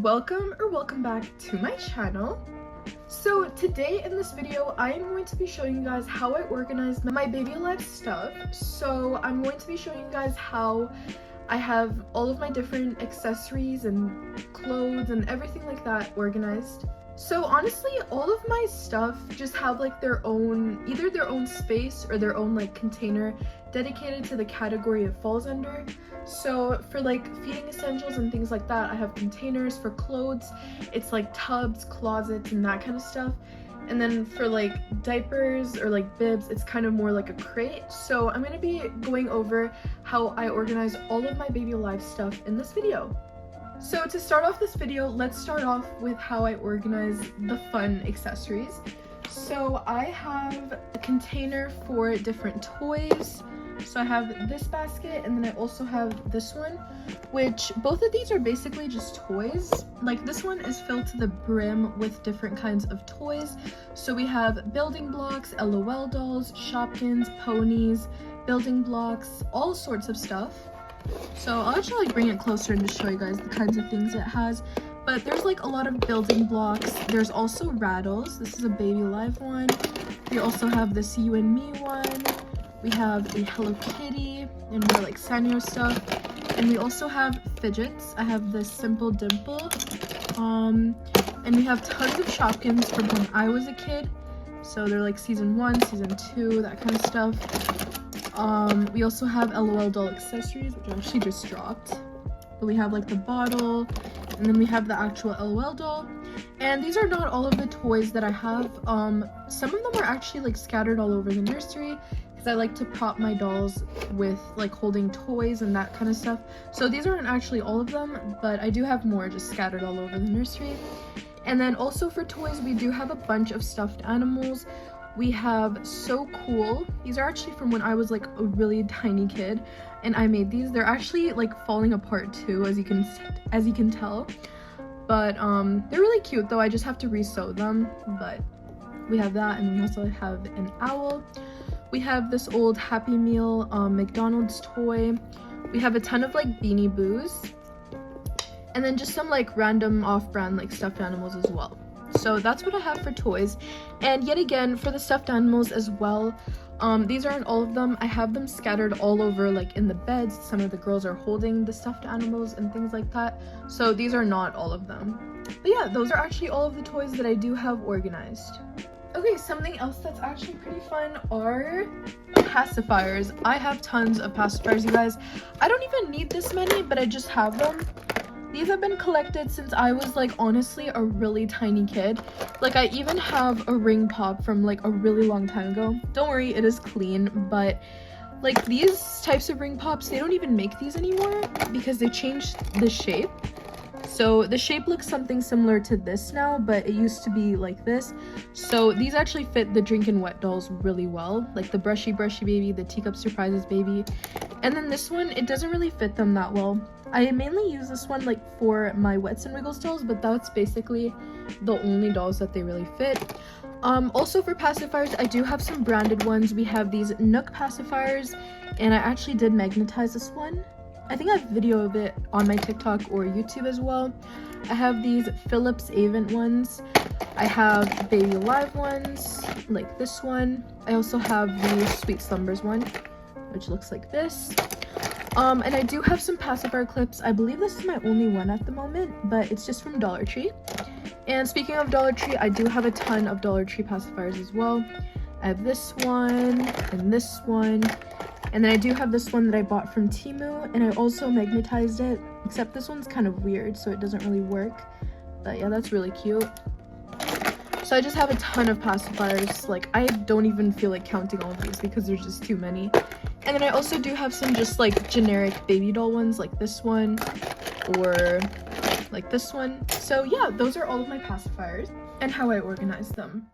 Welcome back to my channel. So today in this video I am going to be showing you guys how I organize my baby alive stuff. So I'm going to be showing you guys how I have all of my different accessories and clothes and everything like that organized. So honestly, all of my stuff just have like their own, either their own space or their own like container dedicated to the category it falls under. So for like feeding essentials and things like that, I have containers. For clothes, it's like tubs, closets, and that kind of stuff. And then for like diapers or like bibs, it's kind of more like a crate. So I'm going to be going over how I organize all of my baby alive stuff in this video. So to start off this video, let's start off with how I organize the fun accessories. So I have a container for different toys. So I have this basket, and then I also have this one, which both of these are basically just toys. Like this one is filled to the brim with different kinds of toys. So we have building blocks, LOL dolls, Shopkins, ponies, building blocks, all sorts of stuff. So I'll actually like bring it closer and just show you guys the kinds of things it has. But there's like a lot of building blocks. There's also rattles. This is a baby alive one. We also have this You and Me one. We have a Hello Kitty and more like Sanrio stuff. And we also have fidgets. I have this Simple Dimple. And we have tons of Shopkins from when I was a kid. So they're like season 1, season 2, that kind of stuff. We also have LOL doll accessories, which I actually just dropped. But we have like the bottle, and then we have the actual LOL doll. And these are not all of the toys that I have. Some of them are actually like scattered all over the nursery, because I like to prop my dolls with like holding toys and that kind of stuff. So these aren't actually all of them, but I do have more just scattered all over the nursery. And then also for toys, we do have a bunch of stuffed animals. We have So Cool. These are actually from when I was like a really tiny kid and I made these. They're actually like falling apart too, as you can tell. But they're really cute though. I just have to re-sew them. But we have that, and we also have an owl. We have this old Happy Meal McDonald's toy. We have a ton of like Beanie Boos. And then just some like random off-brand like stuffed animals as well. So that's what I have for toys. And yet again, for the stuffed animals as well, these aren't all of them. I have them scattered all over like in the beds. Some of the girls are holding the stuffed animals and things like that. So these are not all of them. But yeah, those are actually all of the toys that I do have organized. Okay, something else that's actually pretty fun are pacifiers. I have tons of pacifiers, you guys. I don't even need this many, but I just have them. These have been collected since I was like honestly a really tiny kid. Like I even have a ring pop from like a really long time ago. Don't worry, it is clean, but like these types of ring pops, they don't even make these anymore because they changed the shape. So the shape looks something similar to this now, but it used to be like this. So these actually fit the Drinkin' Wet dolls really well, like the Brushy Baby, the Teacup Surprises baby. And then this one, it doesn't really fit them that well. I mainly use this one like for my Wets and Wiggles dolls, but that's basically the only dolls that they really fit. Also for pacifiers, I do have some branded ones. We have these Nook pacifiers, and I actually did magnetize this one. I think I have a video of it on my TikTok or YouTube as well. I have these Philips Avent ones. I have Baby Alive ones, like this one. I also have the Sweet Slumbers one, which looks like this. And I do have some pacifier clips. I believe this is my only one at the moment, but it's just from Dollar Tree. And speaking of Dollar Tree, I do have a ton of Dollar Tree pacifiers as well. I have this one and this one. And then I do have this one that I bought from Temu, and I also magnetized it, except this one's kind of weird, so it doesn't really work. But yeah, that's really cute. So I just have a ton of pacifiers. Like, I don't even feel like counting all of these because there's just too many. And then I also do have some just like generic baby doll ones, like this one or like this one. So yeah, those are all of my pacifiers and how I organize them.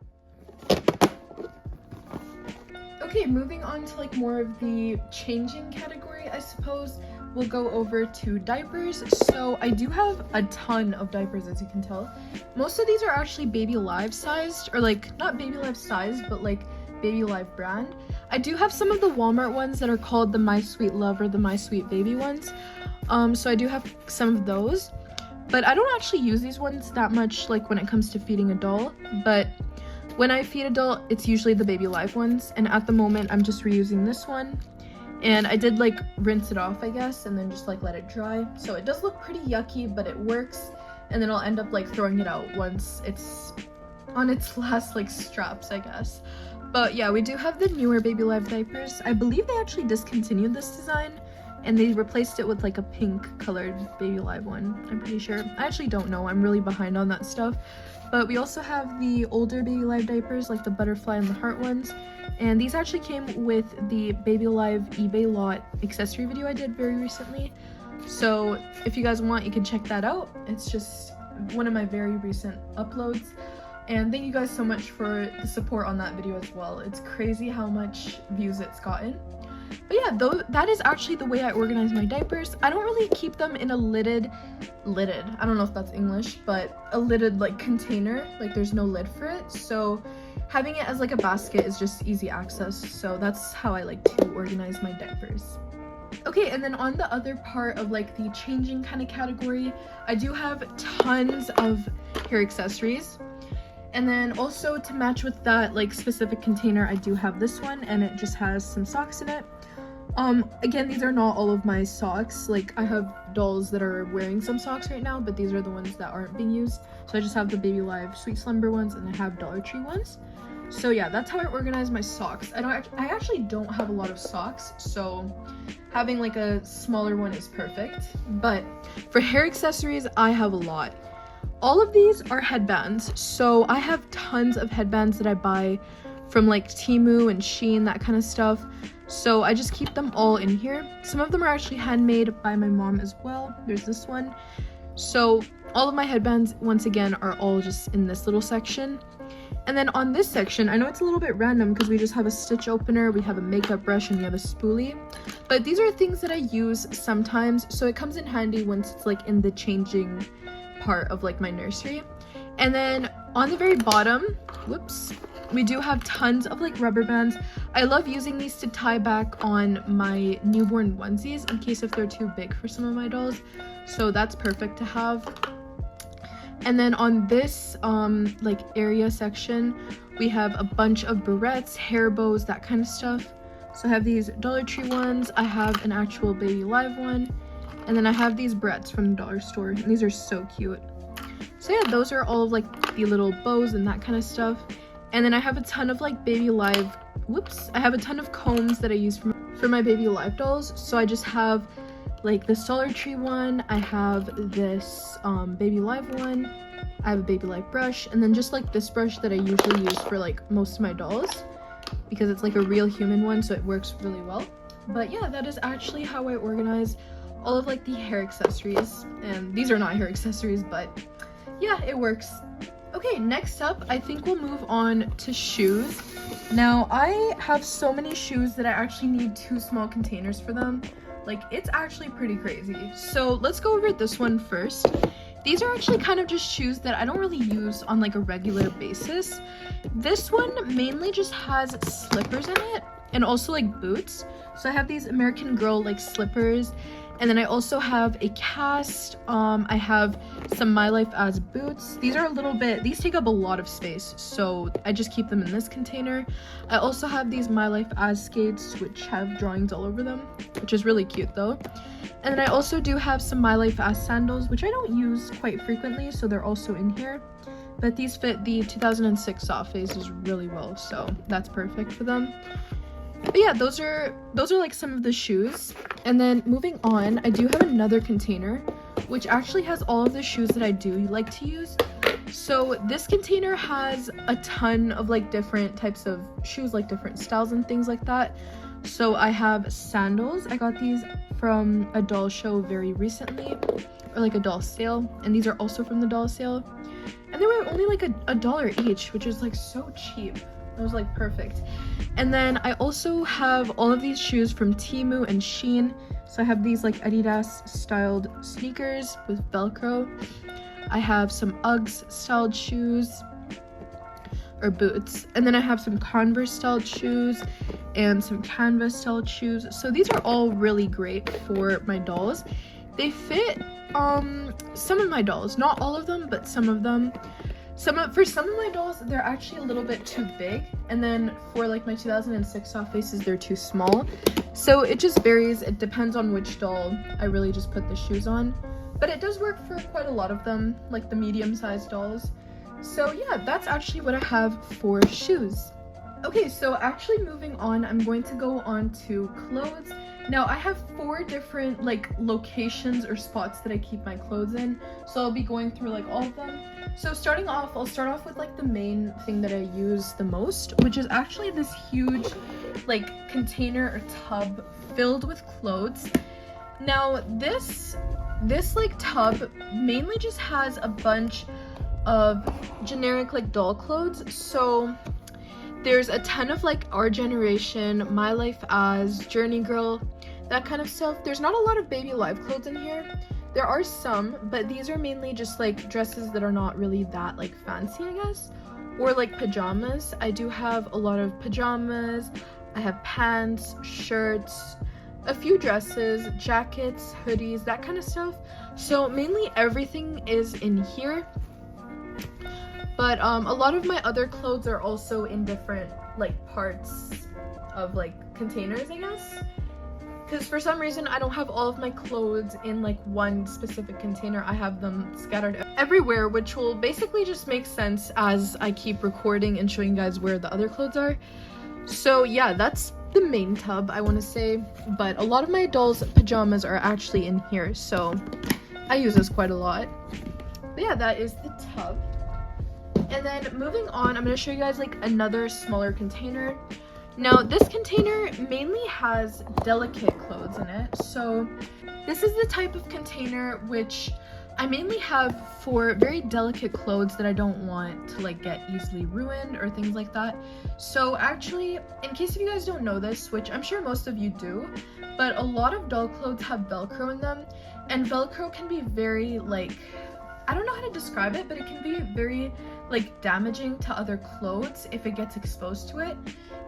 Okay, moving on to like more of the changing category, I suppose. We'll go over to diapers. So I do have a ton of diapers, as you can tell. Most of these are actually Baby Alive sized, or like not Baby Alive sized, but like Baby Alive brand. I do have some of the Walmart ones that are called the My Sweet Love or the My Sweet Baby ones. So I do have some of those. but I don't actually use these ones that much like when it comes to feeding a doll. But when I feed a doll, it's usually the Baby Live ones, and at the moment I'm just reusing this one. And I did like rinse it off, I guess, and then just like let it dry. So it does look pretty yucky, but it works. And then I'll end up like throwing it out once it's on its last like straps, I guess. But yeah, we do have the newer Baby Live diapers. I believe they actually discontinued this design and they replaced it with like a pink colored Baby Live one, I'm pretty sure. I actually don't know, I'm really behind on that stuff. But we also have the older Baby Live diapers, like the butterfly and the heart ones. And these actually came with the Baby Live eBay lot accessory video I did very recently. So if you guys want, you can check that out. It's just one of my very recent uploads. And thank you guys so much for the support on that video as well. It's crazy how much views it's gotten. But yeah, that is actually the way I organize my diapers. I don't really keep them in a lidded, I don't know if that's English, but a lidded like container, like there's no lid for it. So having it as like a basket is just easy access. So that's how I like to organize my diapers. Okay, and then on the other part of like the changing kind of category, I do have tons of hair accessories. And then also to match with that like specific container, I do have this one, and it just has some socks in it. Again, these are not all of my socks. Like I have dolls that are wearing some socks right now, but these are the ones that aren't being used. So I just have the Baby Live Sweet Slumber ones, and I have Dollar Tree ones. So yeah, that's how I organize my socks. I actually don't have a lot of socks, so having like a smaller one is perfect. But for hair accessories, I have a lot. All of these are headbands, so I have tons of headbands that I buy from like Temu and Shein, that kind of stuff. So I just keep them all in here. Some of them are actually handmade by my mom as well. There's this one. So all of my headbands, once again, are all just in this little section. And then on this section, I know it's a little bit random because we just have a stitch opener, we have a makeup brush, and we have a spoolie. But these are things that I use sometimes, so it comes in handy once it's like in the changing part of like my nursery. And then on the very bottom, whoops, we do have tons of like rubber bands. I love using these to tie back on my newborn onesies in case if they're too big for some of my dolls. So that's perfect to have. And then on this like area section, we have a bunch of barrettes, hair bows, that kind of stuff. So I have these Dollar Tree ones, I have an actual Baby Live one, and then I have these barrettes from the dollar store, and these are so cute. So yeah, those are all of like the little bows and that kind of stuff. And then I have a ton of like Baby Live, I have a ton of combs that I use for my Baby Live dolls. So I just have like this Dollar Tree one, I have this Baby Live one, I have a Baby Live brush, and then just like this brush that I usually use for like most of my dolls because it's like a real human one, so it works really well. But yeah, that is actually how I organize all of like the hair accessories. And these are not hair accessories, but yeah, it works. Okay, next up, I think we'll move on to shoes. Now, I have so many shoes that I actually need 2 small containers for them. Like, it's actually pretty crazy. So let's go over this one first. These are actually kind of just shoes that I don't really use on like a regular basis. This one mainly just has slippers in it and also like boots. So I have these American Girl like slippers, and then I also have a cast. I have some My Life As boots. These are these take up a lot of space, so I just keep them in this container. I also have these My Life As skates, which have drawings all over them, which is really cute though. And then I also do have some My Life As sandals, which I don't use quite frequently, so they're also in here. But these fit the 2006 soft faces really well, so that's perfect for them. But yeah, those are like some of the shoes. And then moving on, I do have another container which actually has all of the shoes that I do like to use. So this container has a ton of like different types of shoes, like different styles and things like that. So I have sandals. I got these from a doll show very recently, or like a doll sale, and these are also from the doll sale, and they were only like a dollar each, which is like so cheap. It was like perfect. And then I also have all of these shoes from Temu and Shein. So I have these like Adidas styled sneakers with Velcro. I have some Uggs styled shoes or boots, and then I have some Converse styled shoes and some Canvas styled shoes. So these are all really great for my dolls. They fit some of my dolls, not all of them, but some of them. For some of my dolls, they're actually a little bit too big, and then for like my 2006 soft faces, they're too small. So it just varies. It depends on which doll I really just put the shoes on, but it does work for quite a lot of them, like the medium-sized dolls. So yeah, that's actually what I have for shoes. Okay, so actually moving on, I'm going to go on to clothes. Now I have 4 different like locations or spots that I keep my clothes in, so I'll be going through like all of them. So starting off, I'll start off with like the main thing that I use the most, which is actually this huge like container or tub filled with clothes. Now this like tub mainly just has a bunch of generic like doll clothes. So there's a ton of like Our Generation, My Life As, Journey Girl, that kind of stuff. There's not a lot of Baby Live clothes in here. There are some, but these are mainly just like dresses that are not really that like fancy, I guess, or like pajamas. I do have a lot of pajamas. I have pants, shirts, a few dresses, jackets, hoodies, that kind of stuff. So mainly everything is in here. But a lot of my other clothes are also in different like parts of like containers, I guess. Because for some reason I don't have all of my clothes in like one specific container. I have them scattered everywhere, which will basically just make sense as I keep recording and showing you guys where the other clothes are. So yeah, that's the main tub, I want to say. But a lot of my dolls' pajamas are actually in here, so I use this quite a lot. But yeah, that is the tub. And then moving on, I'm going to show you guys like another smaller container. Now this container mainly has delicate clothes in it. So this is the type of container which I mainly have for very delicate clothes that I don't want to like get easily ruined or things like that. So actually, in case if you guys don't know this, which I'm sure most of you do, but a lot of doll clothes have Velcro in them, and Velcro can be very like, I don't know how to describe it, but it can be very like damaging to other clothes if it gets exposed to it.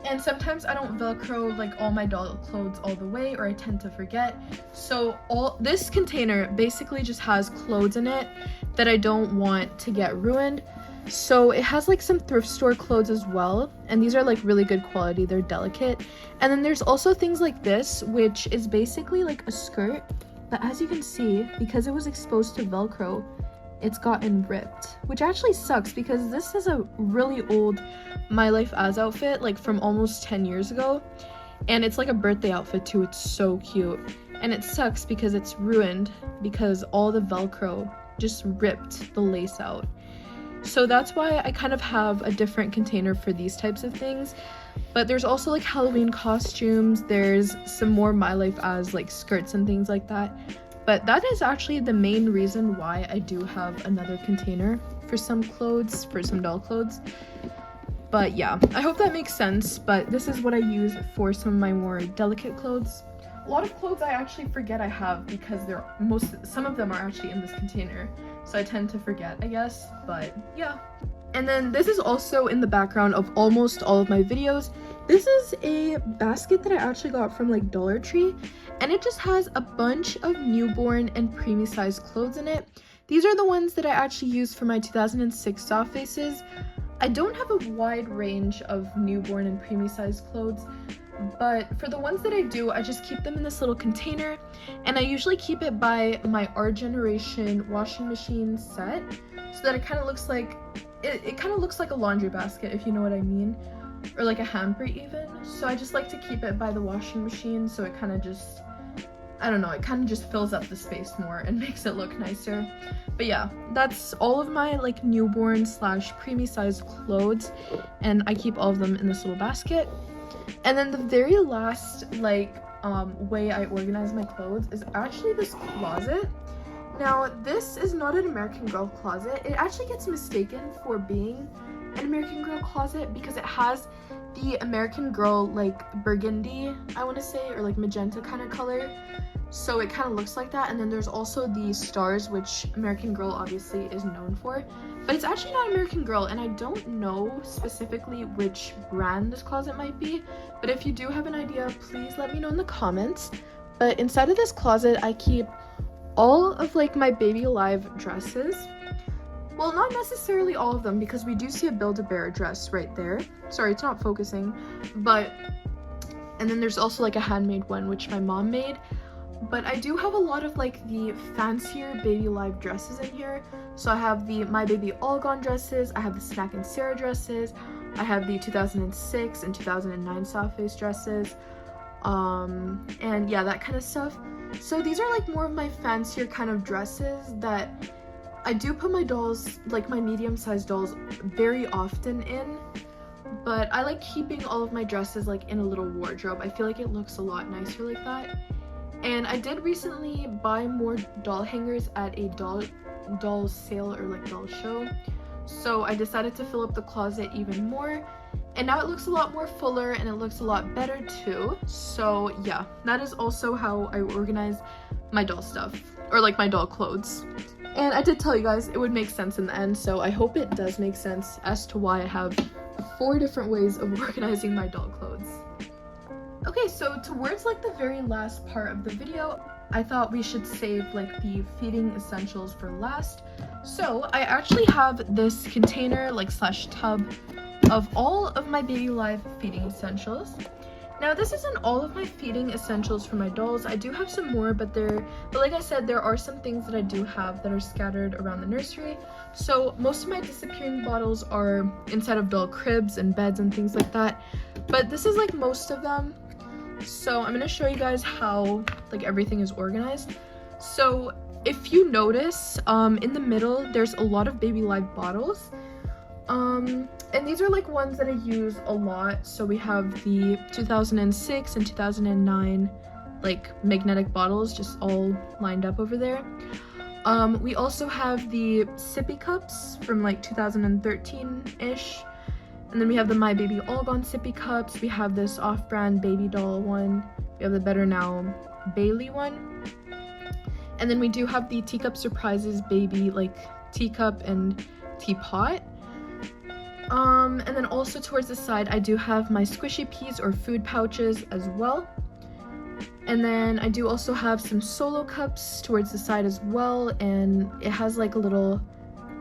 And sometimes I don't Velcro like all my doll clothes all the way, or I tend to forget. So this container basically just has clothes in it that I don't want to get ruined. So it has like some thrift store clothes as well, and these are like really good quality, they're delicate. And then there's also things like this, which is basically like a skirt, but as you can see, because it was exposed to Velcro, it's gotten ripped, which actually sucks because this is a really old My Life As outfit, like from almost 10 years ago, and it's like a birthday outfit too. It's so cute, and it sucks because it's ruined because all the Velcro just ripped the lace out. So that's why I kind of have a different container for these types of things. But there's also like Halloween costumes, there's some more My Life As like skirts and things like that. But that is actually the main reason why I do have another container for some clothes, for some doll clothes. But yeah, I hope that makes sense. But this is what I use for some of my more delicate clothes. A lot of clothes I actually forget I have because some of them are actually in this container. So I tend to forget, I guess, but yeah. And then this is also in the background of almost all of my videos. This is a basket that I actually got from like Dollar Tree, and it just has a bunch of newborn and preemie sized clothes in it. These are the ones that I actually use for my 2006 soft faces. I don't have a wide range of newborn and preemie sized clothes, but for the ones that I do, I just keep them in this little container, and I usually keep it by my Our Generation washing machine set, so that it kind of looks like it kind of looks like a laundry basket, if you know what I mean, or like a hamper even. So I just like to keep it by the washing machine, so it kind of just, I don't know, it kind of just fills up the space more and makes it look nicer. But yeah, that's all of my like newborn / preemie sized clothes, and I keep all of them in this little basket. And then the very last like way I organize my clothes is actually this closet. Now this is not an American Girl closet. It actually gets mistaken for being an American Girl closet because it has the American Girl like burgundy, I want to say, or like magenta kind of color. So it kind of looks like that. And then there's also the stars, which American Girl obviously is known for, but it's actually not American Girl, and I don't know specifically which brand this closet might be, but if you do have an idea, please let me know in the comments. But inside of this closet, I keep all of like my Baby Alive dresses. Well, not necessarily all of them, because we do see a Build-A-Bear dress right there. Sorry, it's not focusing, but and then there's also like a handmade one which my mom made. But I do have a lot of like the fancier Baby Alive dresses in here. So I have the My Baby All Gone dresses, I have the Snack and Sarah dresses, I have the 2006 and 2009 soft face dresses, and yeah, that kind of stuff. So these are like more of my fancier kind of dresses that I do put my dolls, like my medium-sized dolls, very often in. But I like keeping all of my dresses like in a little wardrobe. I feel like it looks a lot nicer like that. And I did recently buy more doll hangers at a doll sale or like doll show. So I decided to fill up the closet even more. And now it looks a lot more fuller and it looks a lot better too. So yeah, that is also how I organize my doll stuff, or like my doll clothes. And I did tell you guys it would make sense in the end, so I hope it does make sense as to why I have 4 different ways of organizing my doll clothes. Okay, so towards like the very last part of the video, I thought we should save like the feeding essentials for last. So I actually have this container like slash tub of all of my Baby Alive feeding essentials. Now this isn't all of my feeding essentials for my dolls. I do have some more, but like I said, there are some things that I do have that are scattered around the nursery. So most of my disappearing bottles are inside of doll cribs and beds and things like that. But this is like most of them. So I'm gonna show you guys how like everything is organized. So if you notice, in the middle there's a lot of Baby Alive bottles. And these are like ones that I use a lot. So we have the 2006 and 2009 like magnetic bottles just all lined up over there. We also have the sippy cups from like 2013-ish. And then we have the My Baby All Gone sippy cups. We have this off-brand baby doll one. We have the Better Now Bailey one. And then we do have the Teacup Surprises baby like teacup and teapot. And then also towards the side I do have my squishy peas or food pouches as well. And then I do also have some solo cups towards the side as well, and it has like a little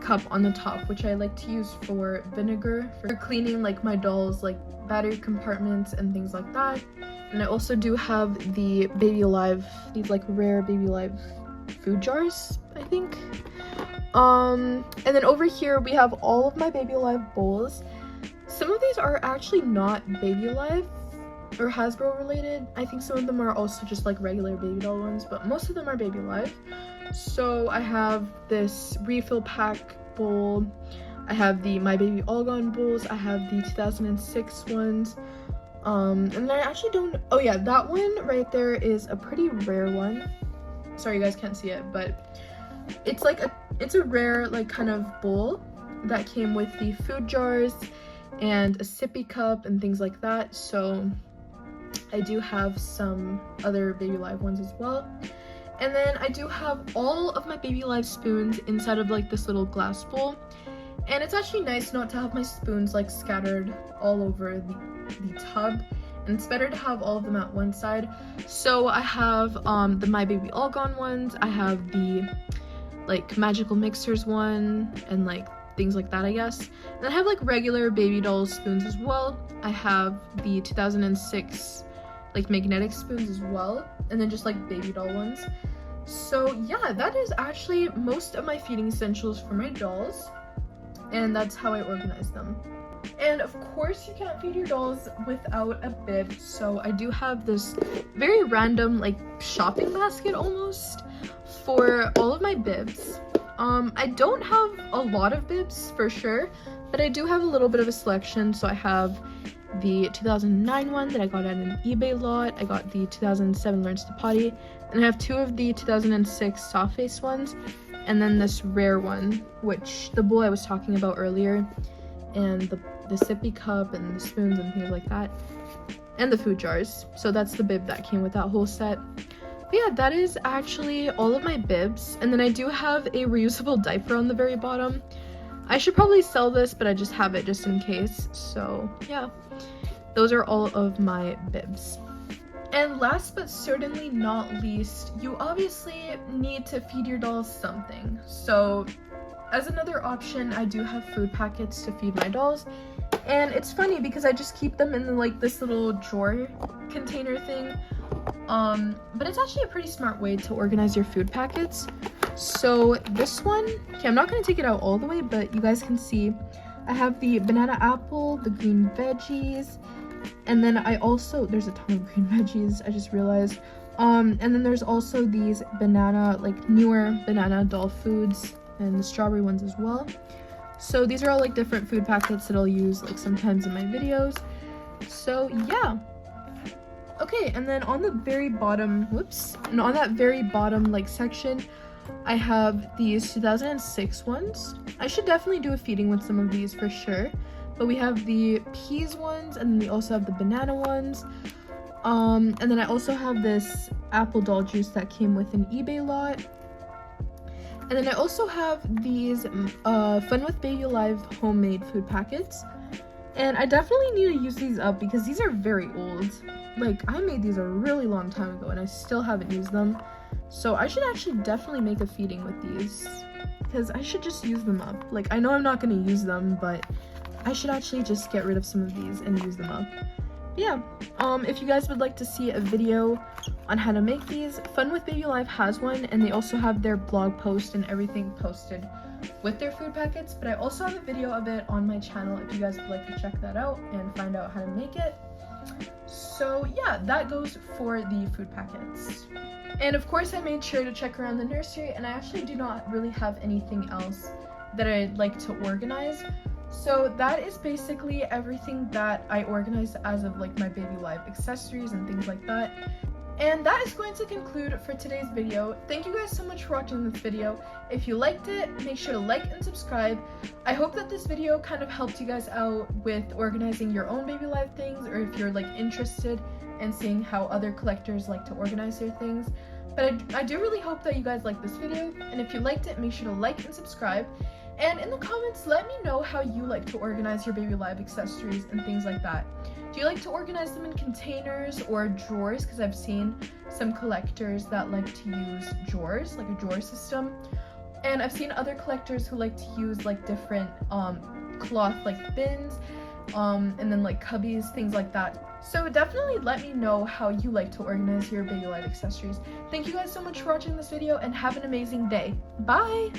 cup on the top which I like to use for vinegar for cleaning like my dolls like battery compartments and things like that. And I also do have the Baby Alive, these like rare Baby Alive food jars, I think. And then over here we have all of my Baby Alive bowls. Some of these are actually not Baby Alive or Hasbro related. I think some of them are also just like regular baby doll ones, but most of them are Baby Alive. So I have this refill pack bowl, I have the My Baby All Gone bowls, I have the 2006 ones, and then I actually don't, oh yeah, that one right there is a pretty rare one. Sorry you guys can't see it, but it's like it's a rare like kind of bowl that came with the food jars and a sippy cup and things like that. So I do have some other Baby Alive ones as well. And then I do have all of my Baby Alive spoons inside of like this little glass bowl. And it's actually nice not to have my spoons like scattered all over the tub. And it's better to have all of them at one side. So I have the My Baby All Gone ones. I have the like Magical Mixers one and like things like that, I guess. And I have like regular baby doll spoons as well. I have the 2006 like magnetic spoons as well, and then just like baby doll ones. So yeah, that is actually most of my feeding essentials for my dolls, and that's how I organize them. And of course you can't feed your dolls without a bib, so I do have this very random like shopping basket almost for all of my bibs. I don't have a lot of bibs for sure, but I do have a little bit of a selection. So I have the 2009 one that I got at an eBay lot, I got the 2007 Learns to Potty, and I have 2 of the 2006 soft face ones, and then this rare one, which the bowl I was talking about earlier, and the sippy cup and the spoons and things like that, and the food jars. So that's the bib that came with that whole set. But yeah, that is actually all of my bibs. And then I do have a reusable diaper on the very bottom. I should probably sell this, but I just have it just in case. So yeah, those are all of my bibs. And last but certainly not least, you obviously need to feed your dolls something. So as another option, I do have food packets to feed my dolls. And it's funny because I just keep them in like this little drawer container thing. But it's actually a pretty smart way to organize your food packets. So this one, okay, I'm not going to take it out all the way, but you guys can see I have the banana apple, the green veggies, and then I also, there's a ton of green veggies, I just realized. And then there's also these banana, like newer banana doll foods, and the strawberry ones as well. So these are all like different food packets that I'll use like sometimes in my videos. So yeah. Okay, and then on the very bottom, and on that very bottom like section, I have these 2006 ones. I should definitely do a feeding with some of these for sure. But we have the peas ones, and then we also have the banana ones. And then I also have this apple doll juice that came with an eBay lot. And then I also have these Fun with Baby Alive homemade food packets. And I definitely need to use these up because these are very old. Like, I made these a really long time ago and I still haven't used them. So I should actually definitely make a feeding with these because I should just use them up. Like, I know I'm not going to use them, but I should actually just get rid of some of these and use them up. Yeah, if you guys would like to see a video on how to make these, Fun with Baby Alive has one, and they also have their blog post and everything posted with their food packets, but I also have a video of it on my channel if you guys would like to check that out and find out how to make it. So yeah, that goes for the food packets. And of course I made sure to check around the nursery, and I actually do not really have anything else that I'd like to organize. So that is basically everything that I organized as of like my Baby Live accessories and things like that. And that is going to conclude for today's video. Thank you guys so much for watching this video. If you liked it, make sure to like and subscribe. I hope that this video kind of helped you guys out with organizing your own Baby Live things, or if you're like interested in seeing how other collectors like to organize their things. But I do really hope that you guys liked this video, and if you liked it, make sure to like and subscribe. And in the comments, let me know how you like to organize your Baby Live accessories and things like that. Do you like to organize them in containers or drawers? Because I've seen some collectors that like to use drawers, like a drawer system. And I've seen other collectors who like to use like different cloth like bins, and then like cubbies, things like that. So definitely let me know how you like to organize your Baby Live accessories. Thank you guys so much for watching this video, and have an amazing day. Bye!